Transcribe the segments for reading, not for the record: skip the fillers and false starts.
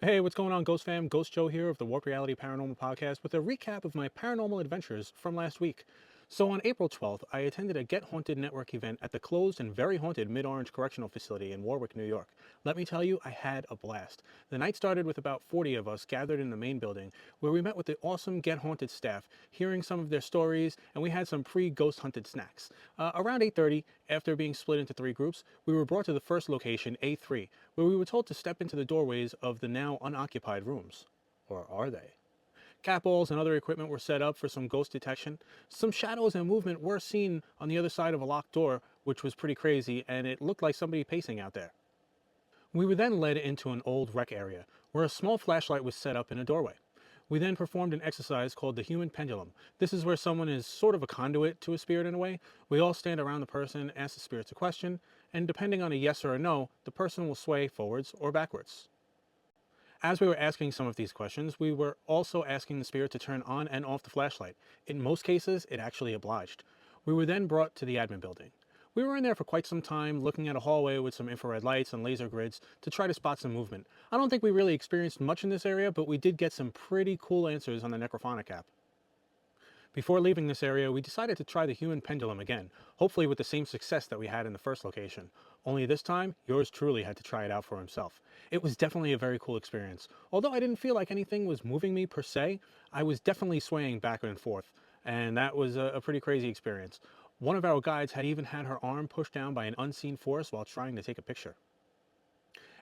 Hey, what's going on, Ghost fam? Ghost Joe here of the Warp Reality Paranormal Podcast with a recap of my paranormal adventures from last week. So on April 12th, I attended a Get Haunted Network event at the closed and very haunted Mid-Orange Correctional Facility in Warwick, New York. Let me tell you, I had a blast. The night started with about 40 of us gathered in the main building, where we met with the awesome Get Haunted staff, hearing some of their stories, and we had some pre-ghost hunted snacks. Around 8:30, after being split into three groups, we were brought to the first location, A3, where we were told to step into the doorways of the now unoccupied rooms. Or are they? Cat balls and other equipment were set up for some ghost detection. Some shadows and movement were seen on the other side of a locked door, which was pretty crazy, and it looked like somebody pacing out there. We were then led into an old rec area, where a small flashlight was set up in a doorway. We then performed an exercise called the human pendulum. This is where someone is sort of a conduit to a spirit in a way. We all stand around the person, ask the spirits a question, and depending on a yes or a no, the person will sway forwards or backwards. As we were asking some of these questions, we were also asking the spirit to turn on and off the flashlight. In most cases, it actually obliged. We were then brought to the admin building. We were in there for quite some time, looking at a hallway with some infrared lights and laser grids to try to spot some movement. I don't think we really experienced much in this area, but we did get some pretty cool answers on the necrophonic app. Before leaving this area, we decided to try the human pendulum again, hopefully with the same success that we had in the first location. Only this time, yours truly had to try it out for himself. It was definitely a very cool experience. Although I didn't feel like anything was moving me per se, I was definitely swaying back and forth, and that was a pretty crazy experience. One of our guides had even had her arm pushed down by an unseen force while trying to take a picture.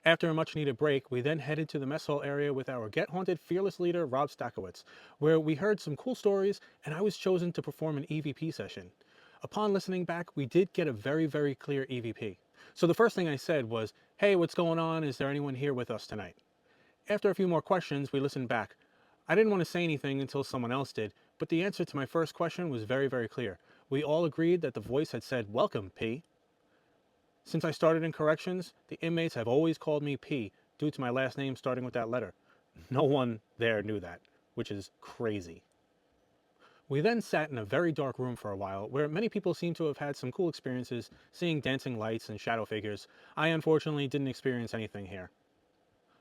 After a much needed break, we then headed to the mess hall area with our Get Haunted fearless leader, Rob Stakowitz, where we heard some cool stories and I was chosen to perform an EVP session. Upon listening back, we did get a very clear EVP. So the first thing I said was, "Hey, what's going on? Is there anyone here with us tonight?" After a few more questions, we listened back. I didn't want to say anything until someone else did, but the answer to my first question was very clear. We all agreed that the voice had said, "Welcome, P." Since I started in corrections, the inmates have always called me P due to my last name starting with that letter. No one there knew that, which is crazy. We then sat in a very dark room for a while, where many people seem to have had some cool experiences seeing dancing lights and shadow figures. I unfortunately didn't experience anything here.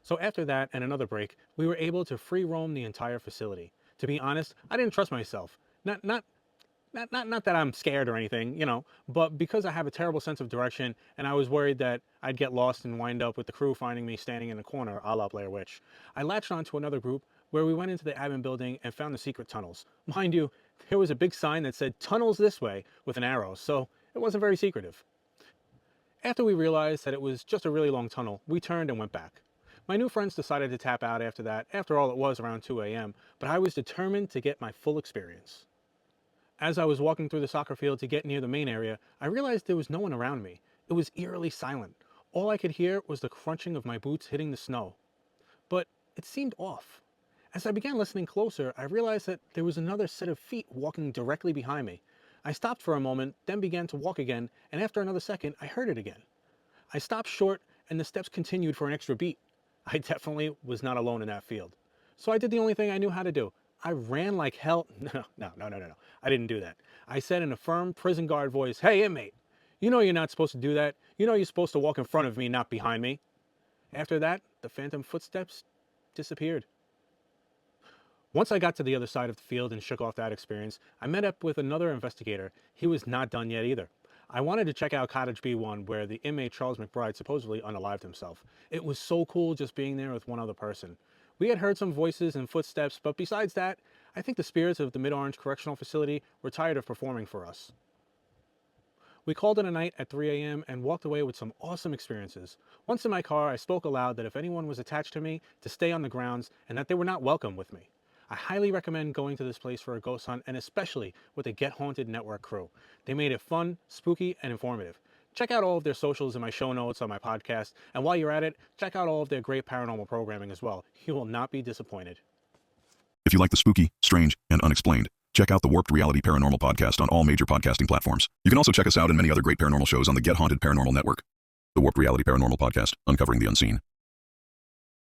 So after that and another break, we were able to free roam the entire facility. To be honest, I didn't trust myself. Not that I'm scared or anything, but because I have a terrible sense of direction and I was worried that I'd get lost and wind up with the crew finding me standing in a corner a la Blair Witch. I latched onto another group where we went into the admin building and found the secret tunnels. Mind you, there was a big sign that said tunnels this way with an arrow, so it wasn't very secretive. After we realized that it was just a really long tunnel, we turned and went back. My new friends decided to tap out after that. After all, it was around 2 a.m., but I was determined to get my full experience. As I was walking through the soccer field to get near the main area, I realized there was no one around me. It was eerily silent. All I could hear was the crunching of my boots hitting the snow. But it seemed off. As I began listening closer, I realized that there was another set of feet walking directly behind me. I stopped for a moment, then began to walk again, and after another second, I heard it again. I stopped short, and the steps continued for an extra beat. I definitely was not alone in that field. So I did the only thing I knew how to do. I ran like hell. No. I didn't do that. I said in a firm prison guard voice, "Hey, inmate, you know you're not supposed to do that. You know you're supposed to walk in front of me, not behind me." After that, the phantom footsteps disappeared. Once I got to the other side of the field and shook off that experience, I met up with another investigator. He was not done yet either. I wanted to check out Cottage B1 where the inmate Charles McBride supposedly unalived himself. It was so cool just being there with one other person. We had heard some voices and footsteps, but besides that, I think the spirits of the Mid-Orange Correctional Facility were tired of performing for us. We called it a night at 3 a.m. and walked away with some awesome experiences. Once in my car, I spoke aloud that if anyone was attached to me, to stay on the grounds and that they were not welcome with me. I highly recommend going to this place for a ghost hunt, and especially with the Get Haunted Network crew. They made it fun, spooky, and informative. Check out all of their socials in my show notes on my podcast, and while you're at it, check out all of their great paranormal programming as well. You will not be disappointed. If you like the spooky, strange, and unexplained, check out the Warped Reality Paranormal Podcast on all major podcasting platforms. You can also check us out and many other great paranormal shows on the Get Haunted Paranormal Network. The Warped Reality Paranormal Podcast, uncovering the unseen.